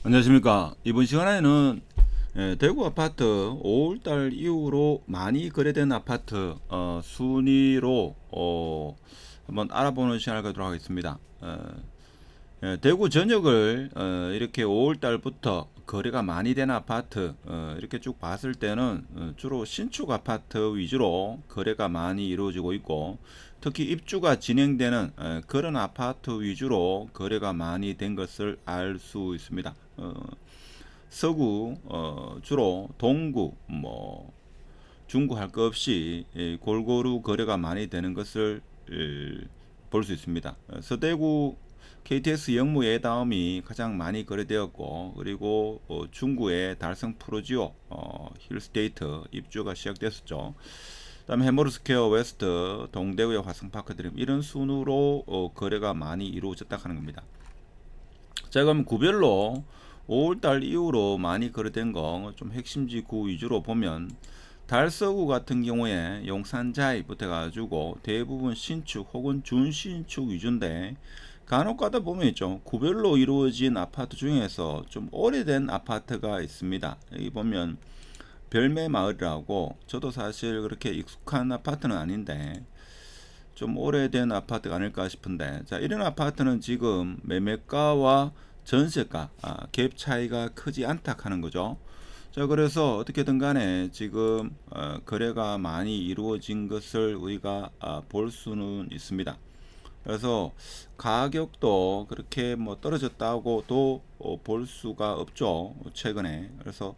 안녕하십니까. 이번 시간에는 대구 아파트 5월달 이후로 많이 거래된 아파트 순위로 한번 알아보는 시간을 갖도록 하겠습니다. 대구 전역을 이렇게 5월달부터 거래가 많이 된 아파트 이렇게 쭉 봤을 때는 주로 신축 아파트 위주로 거래가 많이 이루어지고 있고, 특히 입주가 진행되는 그런 아파트 위주로 거래가 많이 된 것을 알 수 있습니다. 서구 주로 동구 중구 할 것 없이 골고루 거래가 많이 되는 것을 볼 수 있습니다. 서대구 KTX 영무 예다음이 가장 많이 거래되었고, 그리고 중구의 달성 프로지오 힐스테이트 입주가 시작됐었죠. 그다음에 해머르스퀘어 웨스트, 동대구의 화성파크 드림, 이런 순으로 거래가 많이 이루어졌다 하는 겁니다. 자, 그럼 구별로 5월달 이후로 많이 거래된 거 좀 핵심지 구 위주로 보면, 달서구 같은 경우에 용산자이부터 가지고 대부분 신축 혹은 준신축 위주인데, 간혹가다 보면 있죠, 구별로 이루어진 아파트 중에서 좀 오래된 아파트가 있습니다. 여기 보면 별매마을이라고, 저도 사실 그렇게 익숙한 아파트는 아닌데 좀 오래된 아파트가 아닐까 싶은데, 자, 이런 아파트는 지금 매매가와 전세가 갭 차이가 크지 않다 하는 거죠. 자, 그래서 어떻게든 간에 지금 거래가 많이 이루어진 것을 우리가 볼 수는 있습니다. 그래서 가격도 그렇게 뭐 떨어졌다고도 볼 수가 없죠, 최근에. 그래서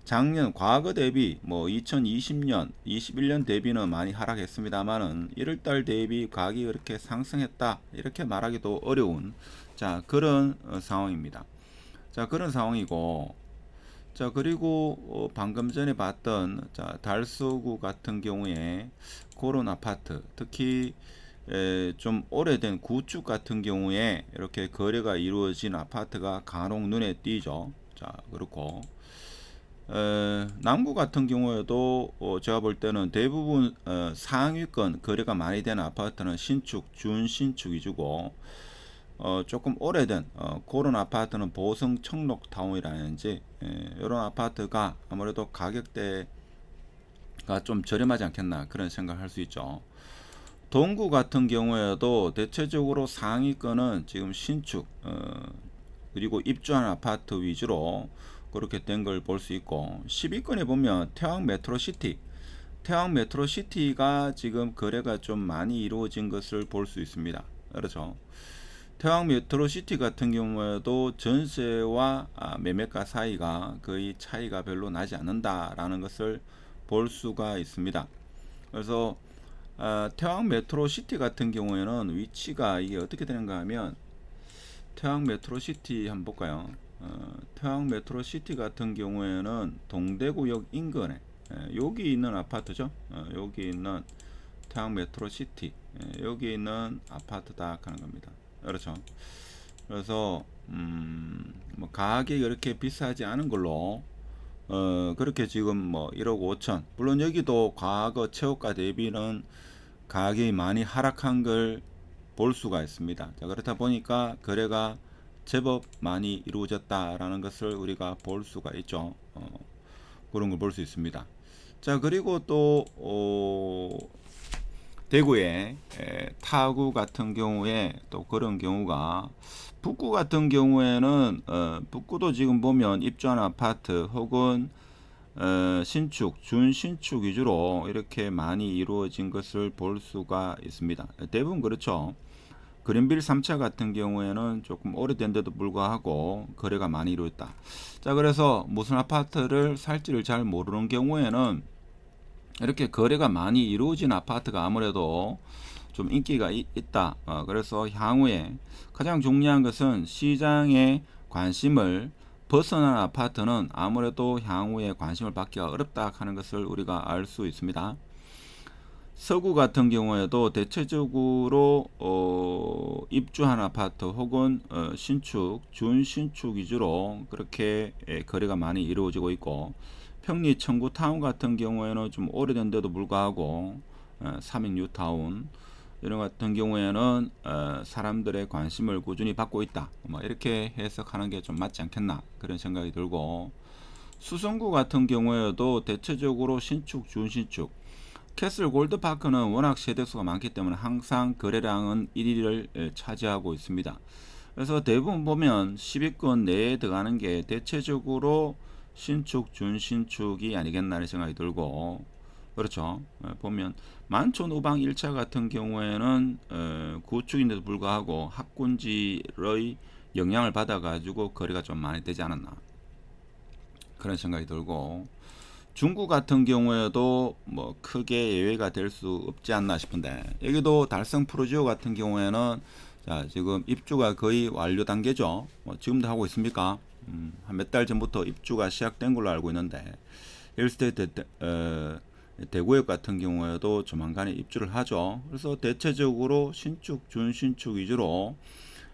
작년 과거 대비 뭐 2020년, 21년 대비는 많이 하락했습니다만은 1월달 대비 가격이 그렇게 상승했다 이렇게 말하기도 어려운, 자, 그런 상황입니다. 자, 그런 상황이고, 자, 그리고 방금 전에 봤던, 자, 달서구 같은 경우에 그런 아파트, 특히 좀 오래된 구축 같은 경우에 이렇게 거래가 이루어진 아파트가 간혹 눈에 띄죠. 자, 그렇고 남구 같은 경우에도 제가 볼 때는 대부분 상위권 거래가 많이 되는 아파트는 신축, 준신축 위주고, 조금 오래된 그런 아파트는 보성 청록타운이라든지 이런 아파트가 아무래도 가격대가 좀 저렴하지 않겠나 그런 생각을 할 수 있죠. 동구 같은 경우에도 대체적으로 상위권은 지금 신축 그리고 입주한 아파트 위주로 그렇게 된 걸 볼 수 있고, 10위권에 보면 태왕 메트로시티, 태왕 메트로시티가 지금 거래가 좀 많이 이루어진 것을 볼 수 있습니다. 그렇죠. 태왕 메트로시티 같은 경우에도 전세와 매매가 사이가 거의 차이가 별로 나지 않는다라는 것을 볼 수가 있습니다. 그래서 태왕 메트로시티 같은 경우에는 위치가 이게 어떻게 되는가 하면, 태왕 메트로시티 한번 볼까요? 태왕 메트로시티 같은 경우에는 동대구역 인근에 여기 있는 아파트죠. 여기 있는 태왕 메트로시티, 여기 있는 아파트다 하는 겁니다. 그렇죠. 그래서 뭐 가격이 그렇게 비싸지 않은 걸로 그렇게 지금 뭐 1억 5천, 물론 여기도 과거 최고가 대비는 가격이 많이 하락한 걸 볼 수가 있습니다. 자, 그렇다 보니까 거래가 제법 많이 이루어졌다라는 것을 우리가 볼 수가 있죠. 그런 걸 볼 수 있습니다. 자, 그리고 또 대구의 타구 같은 경우에 또 그런 경우가, 북구 같은 경우에는 북구도 지금 보면 입주한 아파트 혹은 신축, 준신축 위주로 이렇게 많이 이루어진 것을 볼 수가 있습니다. 대부분 그렇죠. 그린빌 3차 같은 경우에는 조금 오래된데도 불구하고 거래가 많이 이루어졌다. 자, 그래서 무슨 아파트를 살지를 잘 모르는 경우에는 이렇게 거래가 많이 이루어진 아파트가 아무래도 좀 인기가 있다. 그래서 향후에 가장 중요한 것은 시장의 관심을 벗어난 아파트는 아무래도 향후에 관심을 받기가 어렵다 하는 것을 우리가 알 수 있습니다. 서구 같은 경우에도 대체적으로 입주한 아파트 혹은 신축, 준신축 위주로 그렇게 거래가 많이 이루어지고 있고, 평리 청구타운 같은 경우에는 좀 오래된데도 불구하고 삼익 뉴타운 이런 같은 경우에는 사람들의 관심을 꾸준히 받고 있다. 뭐 이렇게 해석하는 게 좀 맞지 않겠나 그런 생각이 들고, 수성구 같은 경우에도 대체적으로 신축, 준신축, 캐슬 골드파크는 워낙 세대수가 많기 때문에 항상 거래량은 1위를 차지하고 있습니다. 그래서 대부분 보면 10위권 내에 들어가는 게 대체적으로 신축, 준신축이 아니겠나 생각이 들고, 그렇죠. 보면 만촌 우방 1차 같은 경우에는 구축인데도 불구하고 학군지의 영향을 받아가지고 거래가 좀 많이 되지 않았나 그런 생각이 들고, 중구 같은 경우에도 뭐 크게 예외가 될 수 없지 않나 싶은데, 여기도 달성 프로지오 같은 경우에는 자 지금 입주가 거의 완료 단계죠. 지금도 하고 있습니까? 한 몇 달 전부터 입주가 시작된 걸로 알고 있는데, 힐스테이트 대구역 같은 경우에도 조만간에 입주를 하죠. 그래서 대체적으로 신축, 준신축 위주로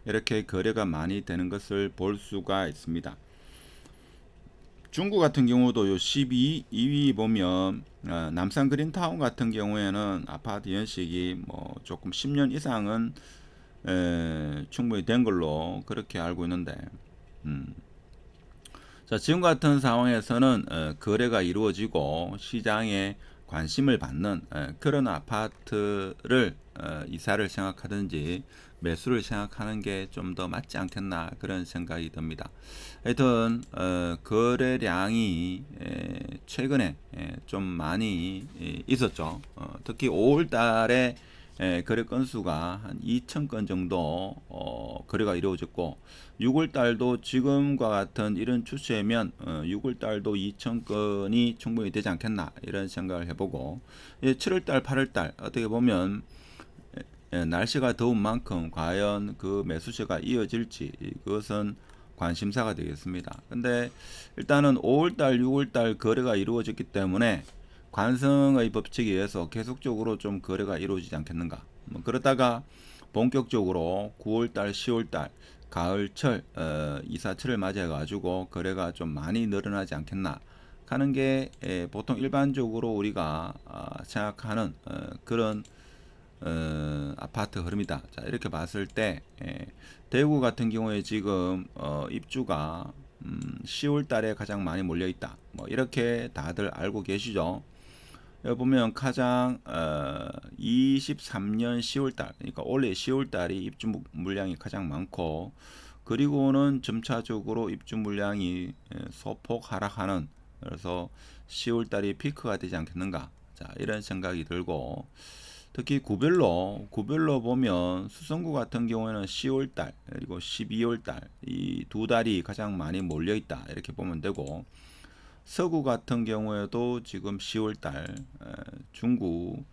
이렇게 거래가 많이 되는 것을 볼 수가 있습니다. 중구 같은 경우도 요 2위 보면 남산 그린타운 같은 경우에는 아파트 연식이 뭐 조금 10년 이상은 충분히 된 걸로 그렇게 알고 있는데, 자 지금 같은 상황에서는 거래가 이루어지고 시장에 관심을 받는 그런 아파트를 이사를 생각하든지 매수를 생각하는 게 좀 더 맞지 않겠나 그런 생각이 듭니다. 하여튼 거래량이 최근에 좀 많이 있었죠. 특히 5월 달에 거래 건수가 한 2,000건 정도 거래가 이루어졌고, 6월 달도 지금과 같은 이런 추세면 6월 달도 2,000건이 충분히 되지 않겠나 이런 생각을 해보고, 7월 달, 8월 달 어떻게 보면 날씨가 더운 만큼 과연 그 매수세가 이어질지 그것은 관심사가 되겠습니다. 근데 일단은 5월달, 6월달 거래가 이루어졌기 때문에 관성의 법칙에 의해서 계속적으로 좀 거래가 이루어지지 않겠는가. 뭐 그러다가 본격적으로 9월달, 10월달 가을철 이사철을 맞이해 가지고 거래가 좀 많이 늘어나지 않겠나 하는 게 보통 일반적으로 우리가 생각하는 그런 아파트 흐름이다. 자, 이렇게 봤을 때 대구 같은 경우에 지금 입주가 10월 달에 가장 많이 몰려 있다. 뭐 이렇게 다들 알고 계시죠? 여기 보면 가장 23년 10월 달, 그러니까 올해 10월 달이 입주 물량이 가장 많고, 그리고는 점차적으로 입주 물량이 소폭 하락하는, 그래서 10월 달이 피크가 되지 않겠는가. 자, 이런 생각이 들고, 특히 구별로 보면 수성구 같은 경우에는 10월 달 그리고 12월 달 이 두 달이 가장 많이 몰려 있다 이렇게 보면 되고, 서구 같은 경우에도 지금 10월 달 중구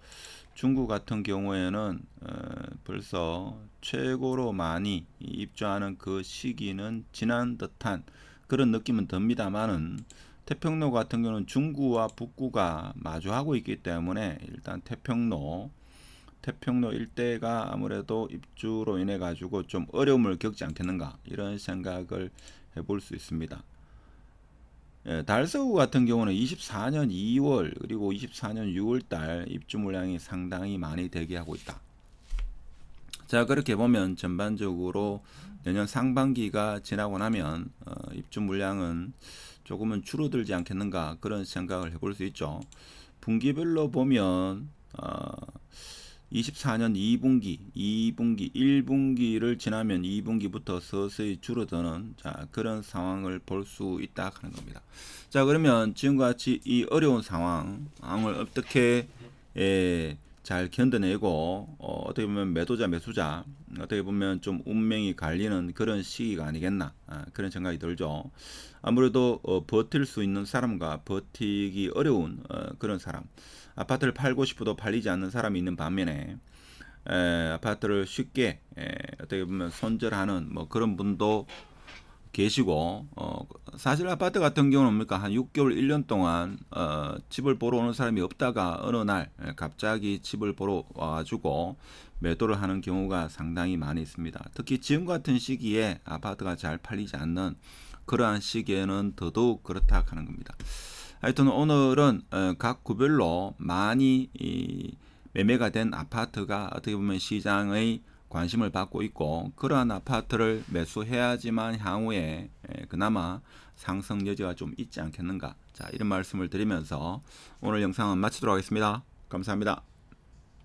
같은 경우에는 벌써 최고로 많이 입주하는 그 시기는 지난 듯한 그런 느낌은 듭니다만은, 태평로 같은 경우는 중구와 북구가 마주하고 있기 때문에 일단 태평로 일대가 아무래도 입주로 인해 가지고 좀 어려움을 겪지 않겠는가 이런 생각을 해볼 수 있습니다. 달서구 같은 경우는 24년 2월 그리고 24년 6월 달 입주 물량이 상당히 많이 대기하고 있다. 자, 그렇게 보면 전반적으로 내년 상반기가 지나고 나면 입주 물량은 조금은 줄어들지 않겠는가 그런 생각을 해볼 수 있죠. 분기별로 보면 24년 2분기, 1분기를 지나면 2분기부터 서서히 줄어드는 그런 상황을 볼 수 있다 하는 겁니다. 자, 그러면 지금과 같이 이 어려운 상황을 어떻게 잘 견뎌내고 어떻게 보면 매도자, 매수자 어떻게 보면 좀 운명이 갈리는 그런 시기가 아니겠나 그런 생각이 들죠. 아무래도 버틸 수 있는 사람과 버티기 어려운 그런 사람, 아파트를 팔고 싶어도 팔리지 않는 사람이 있는 반면에 아파트를 쉽게 어떻게 보면 손절하는 뭐 그런 분도 계시고, 사실 아파트 같은 경우는 뭡니까 한 6개월 1년 동안 집을 보러 오는 사람이 없다가 어느 날 갑자기 집을 보러 와가지고 매도를 하는 경우가 상당히 많이 있습니다. 특히 지금 같은 시기에 아파트가 잘 팔리지 않는 그러한 시기에는 더더욱 그렇다 하는 겁니다. 하여튼 오늘은 각 구별로 많이 매매가 된 아파트가 어떻게 보면 시장의 관심을 받고 있고, 그러한 아파트를 매수해야지만 향후에 그나마 상승 여지가 좀 있지 않겠는가. 자, 이런 말씀을 드리면서 오늘 영상은 마치도록 하겠습니다. 감사합니다.